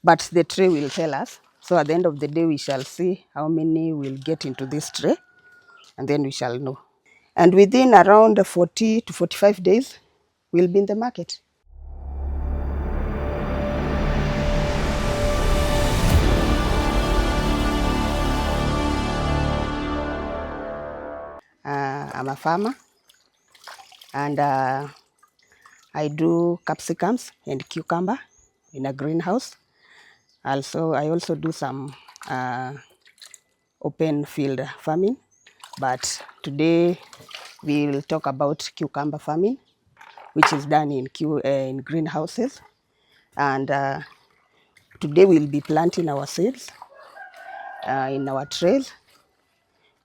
but the tray will tell us. So at the end of the day, we shall see how many will get into this tray, and then we shall know. And within around 40 to 45 days, we'll be in the market. I'm a farmer, and I do capsicums and cucumber in a greenhouse. I also do some open field farming, but today we will talk about cucumber farming, which is done in greenhouses. And today we'll be planting our seeds in our trays,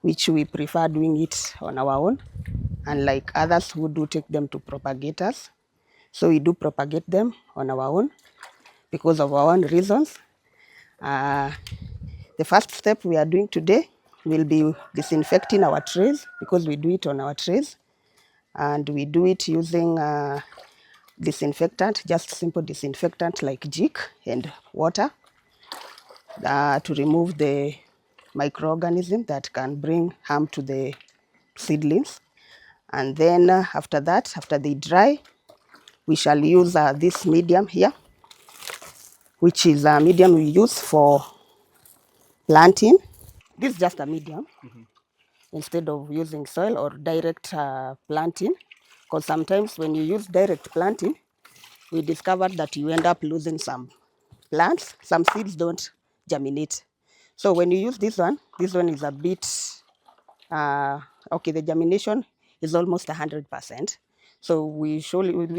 which we prefer doing it on our own, unlike others who do take them to propagators. So we do propagate them on our own because of our own reasons. The first step we are doing today will be disinfecting our trays, because we do it on our trays, and we do it using disinfectant, just simple disinfectant like jik and water, to remove the microorganism that can bring harm to the seedlings. And then after that, after they dry, we shall use this medium here, which is a medium we use for planting. This is just a medium. Instead of using soil or direct planting, because sometimes when you use direct planting, we discovered that you end up losing some plants, some seeds don't germinate. So when you use this one is a bit, okay, the germination is almost 100%. So we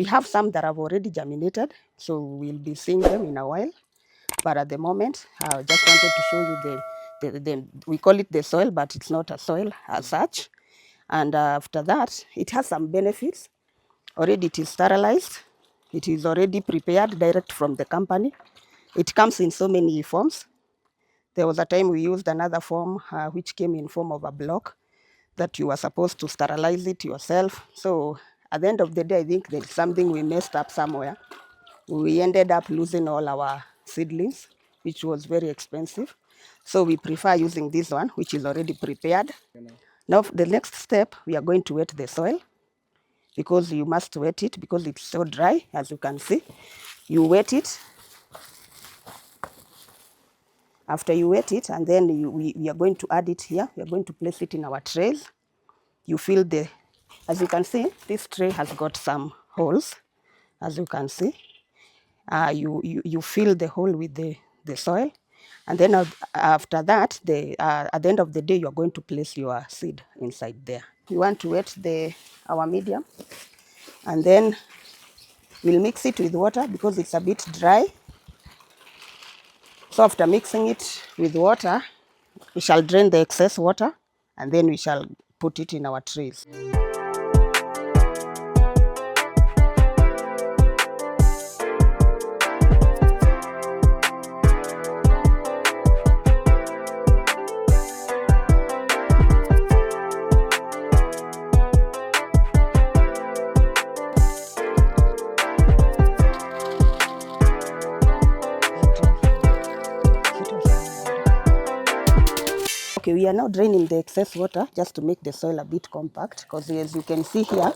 have some that have already germinated, so we'll be seeing them in a while. But at the moment, I just wanted to show you we call it the soil, but it's not a soil as such. And after that, it has some benefits. Already it is sterilized. It is already prepared direct from the company. It comes in so many forms. There was a time we used another form which came in form of a block that you were supposed to sterilize it yourself. So at the end of the day, I think there's something we messed up somewhere. We ended up losing all our seedlings, which was very expensive. So we prefer using this one, which is already prepared. Now, the next step, we are going to wet the soil, because you must wet it because it's so dry, as you can see. You wet it. After you wet it, and then we are going to add it here. We are going to place it in our trays. You fill as you can see, this tray has got some holes, as you can see. You fill the hole with the soil, and then after that, at the end of the day, you are going to place your seed inside there. You want to wet our medium, and then we'll mix it with water because it's a bit dry. So after mixing it with water, we shall drain the excess water, and then we shall put it in our trays. Okay, we are now draining the excess water just to make the soil a bit compact, because as you can see here,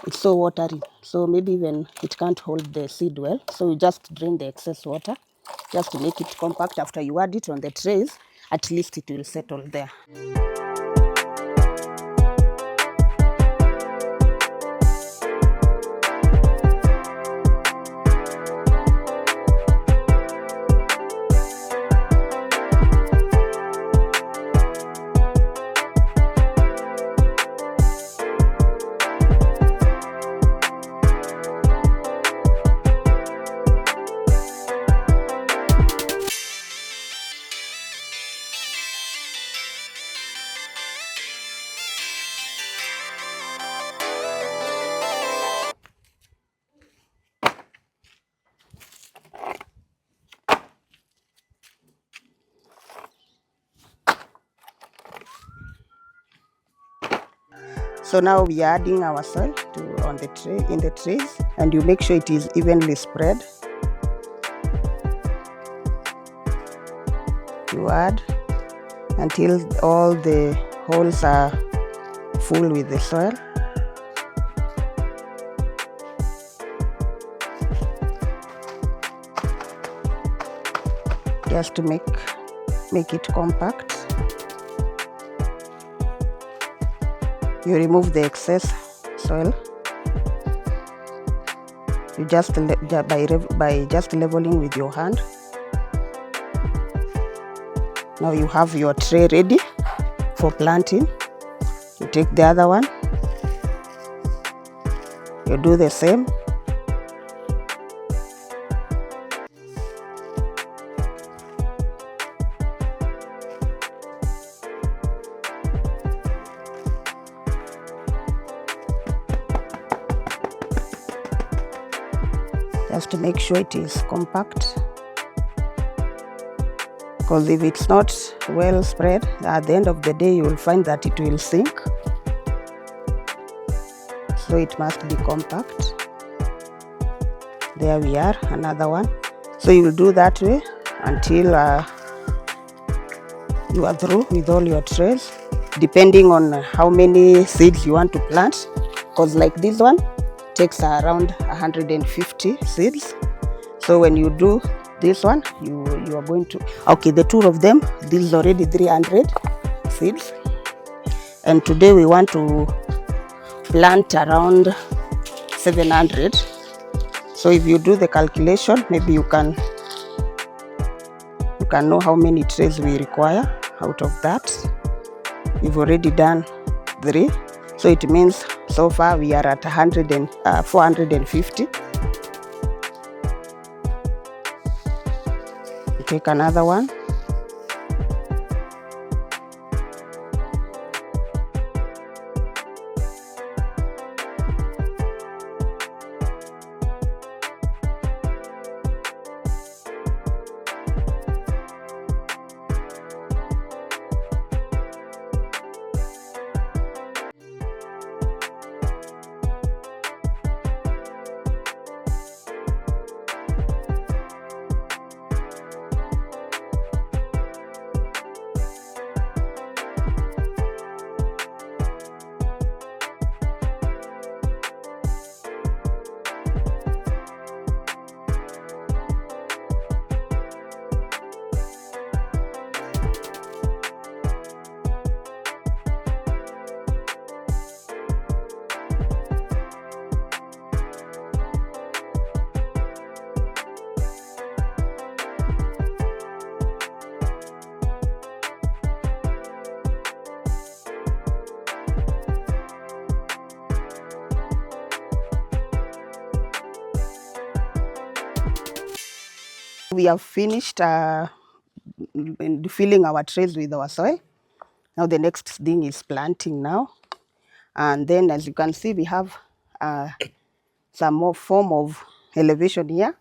it's so watery. So maybe even it can't hold the seed well. So you just drain the excess water just to make it compact. After you add it on the trays, at least it will settle there. So now we are adding our soil in the trays, and you make sure it is evenly spread. You add until all the holes are full with the soil. Just to make it compact. You remove the excess soil. You just by just leveling with your hand. Now you have your tray ready for planting. You take the other one. You do the same. Just to make sure it is compact, because if it's not well spread, at the end of the day you will find that it will sink. So it must be compact. There we are, another one. So you will do that way until you are through with all your trays, depending on how many seeds you want to plant, because like this one takes around 150 seeds. So when you do this one, you are going to, okay, the two of them, this is already 300 seeds, and today we want to plant around 700. So if you do the calculation, maybe you can know how many trays we require out of that. We've already done 3, so it means so far we are at 450. You take another one. We have finished filling our trays with our soil. Now the next thing is planting now. And then as you can see, we have some more form of elevation here,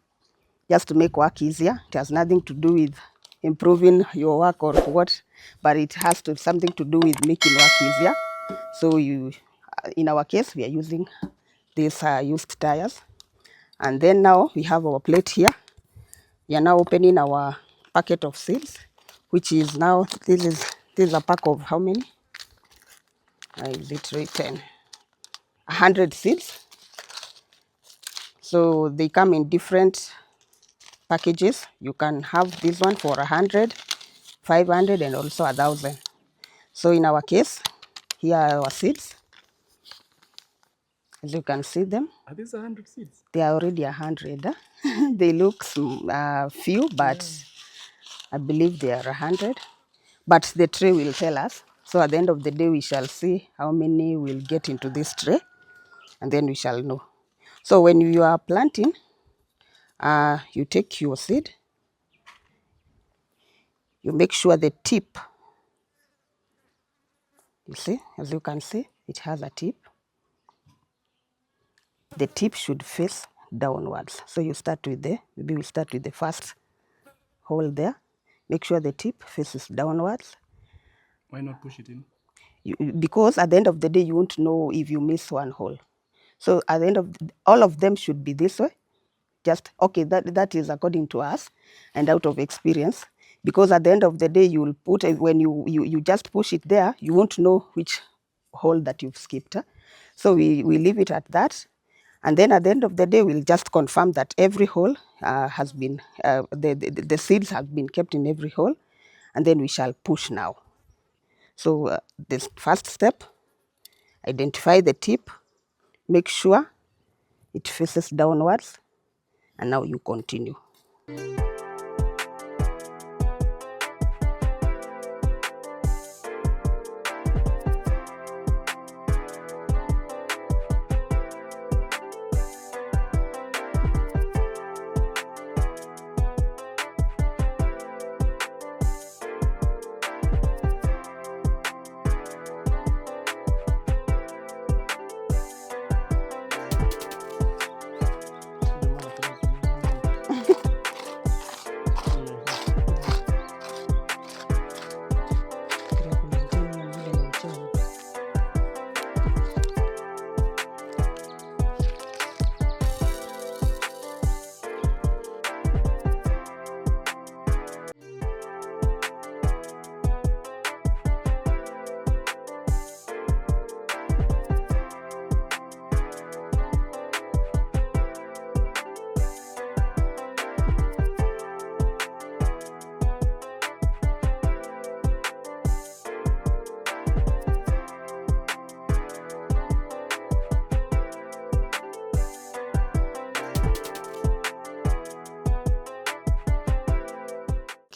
just to make work easier. It has nothing to do with improving your work or what, but it has something to do with making work easier. So in our case, we are using these used tires. And then now we have our plate here. We are now opening our packet of seeds, which is now, this is a pack of how many? Is it written? 100 seeds. So they come in different packages. You can have this one for 100, 500, and also 1,000. So in our case, here are our seeds. As you can see them. Are these 100 seeds? They are already 100. They look few, but I believe they are 100. But the tray will tell us. So at the end of the day, we shall see how many will get into this tray, and then we shall know. So when you are planting, you take your seed, you make sure the tip, you see, as you can see, it has a tip. The tip should face downwards. So you start with maybe we start with the first hole there. Make sure the tip faces downwards. Why not push it in? Because at the end of the day, you won't know if you miss one hole. So at the end of all of them should be this way. Just, okay, that is according to us and out of experience. because at the end of the day, you will put it, when you just push it there, you won't know which hole that you've skipped. So we leave it at that. And then at the end of the day, we'll just confirm that every hole has been, the seeds have been kept in every hole. And then we shall push now. So this first step, identify the tip, make sure it faces downwards, and now you continue.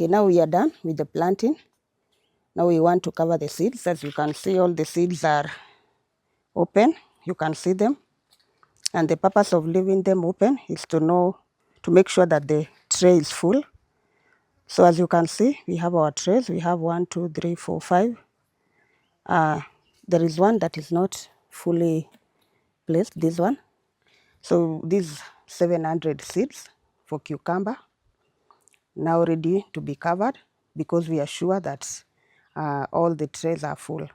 Okay, now we are done with the planting. Now we want to cover the seeds. As you can see, all the seeds are open. You can see them. And the purpose of leaving them open is to make sure that the tray is full. So as you can see, we have our trays. We have 1, 2, 3, 4, 5. There is one that is not fully placed, this one. So these 700 seeds for cucumber, now ready to be covered, because we are sure that all the trays are full.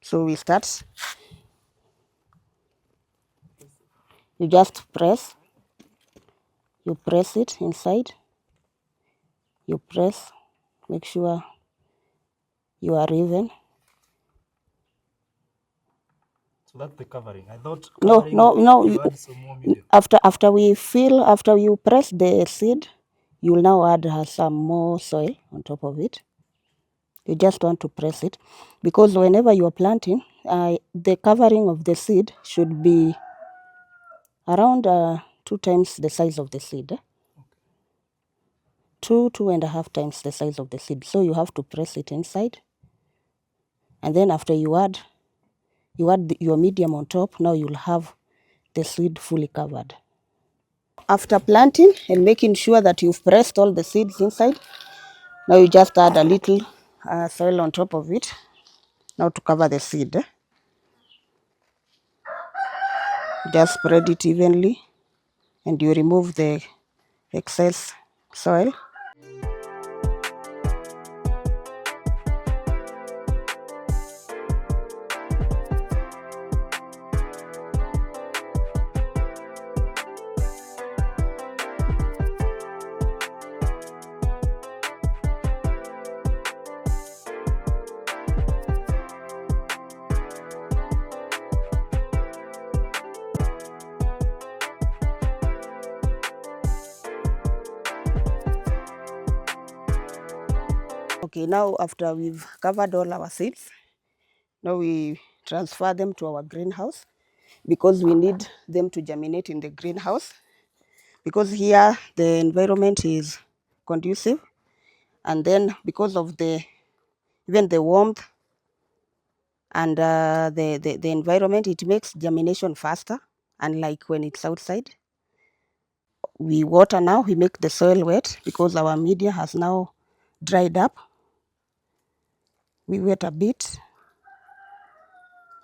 So we start. You just press. You press it inside. You press. Make sure you are even. So that's the covering. I thought No, covering no. you add some more medium. After you press the seed, you will now add some more soil on top of it. You just want to press it, because whenever you are planting, the covering of the seed should be around 2 times the size of the seed. 2.5 times the size of the seed. So you have to press it inside, and then after you add your medium on top. Now you'll have the seed fully covered. After planting and making sure that you've pressed all the seeds inside, now you just add a little soil on top of it, now to cover the seed. Just spread it evenly, and you remove the excess soil. Okay, now after we've covered all our seeds, now we transfer them to our greenhouse, because we need them to germinate in the greenhouse, because here the environment is conducive, and then because of even the warmth and the environment, it makes germination faster, unlike when it's outside. We water now, we make the soil wet, because our media has now dried up. We wet a bit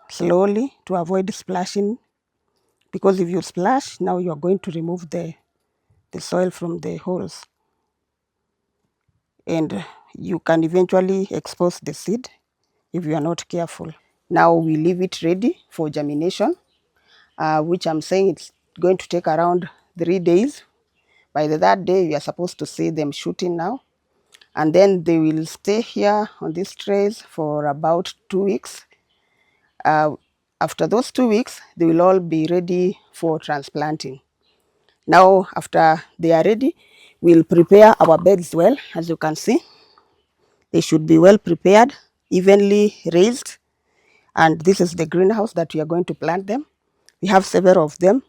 slowly to avoid splashing, because if you splash, now you are going to remove the soil from the holes, and you can eventually expose the seed if you are not careful. Now we leave it ready for germination, which I'm saying it's going to take around 3 days. By the third day, you are supposed to see them shooting now. and then they will stay here on these trays for about 2 weeks. After those 2 weeks, they will all be ready for transplanting. Now, after they are ready, we'll prepare our beds well. As you can see, they should be well prepared, evenly raised, and this is the greenhouse that we are going to plant them. We have several of them,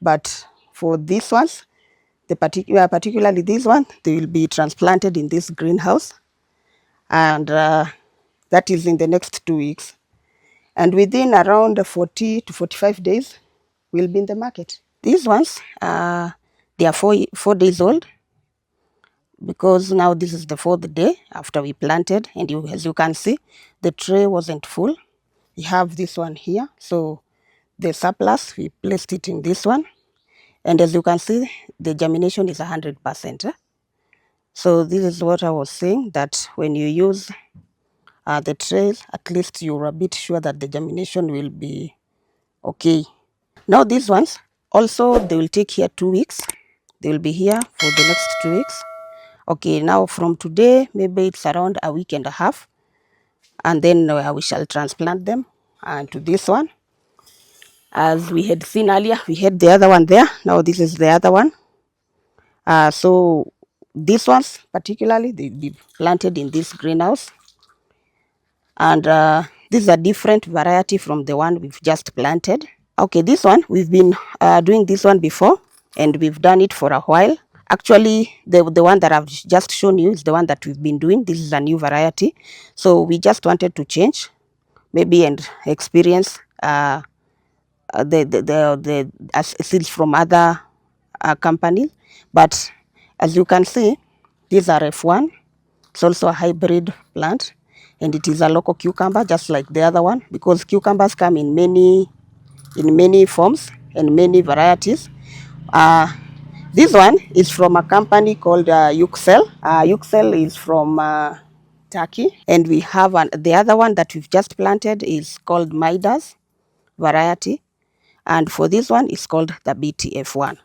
but for these ones, particularly this one, they will be transplanted in this greenhouse, and that is in the next 2 weeks. And within around 40 to 45 days, we'll be in the market. These ones, they are 4 days old, because now this is the 4th day after we planted, and as you can see, the tray wasn't full. We have this one here, so the surplus, we placed it in this one, and as you can see, the germination is 100%. So this is what I was saying, that when you use the trays, at least you're a bit sure that the germination will be okay. Now these ones, also they will take here 2 weeks. They will be here for the next 2 weeks. Okay, now from today, maybe it's around a week and a half, and then we shall transplant them to this one. As we had seen earlier, we had the other one there. Now this is the other one. So these ones particularly, they'll be planted in this greenhouse, and this is a different variety from the one we've just planted. Okay, this one, we've been doing this one before, and we've done it for a while. Actually, the one that I've just shown you is the one that we've been doing. This is a new variety. So we just wanted to change, maybe, and experience the seeds from other companies. But as you can see, these are F1. It's also a hybrid plant, and it is a local cucumber, just like the other one, because cucumbers come in many forms and many varieties. This one is from a company called Yuxel. Yuxel is from Turkey, and we have the other one that we've just planted is called Midas variety, and for this one, it's called the BTF1.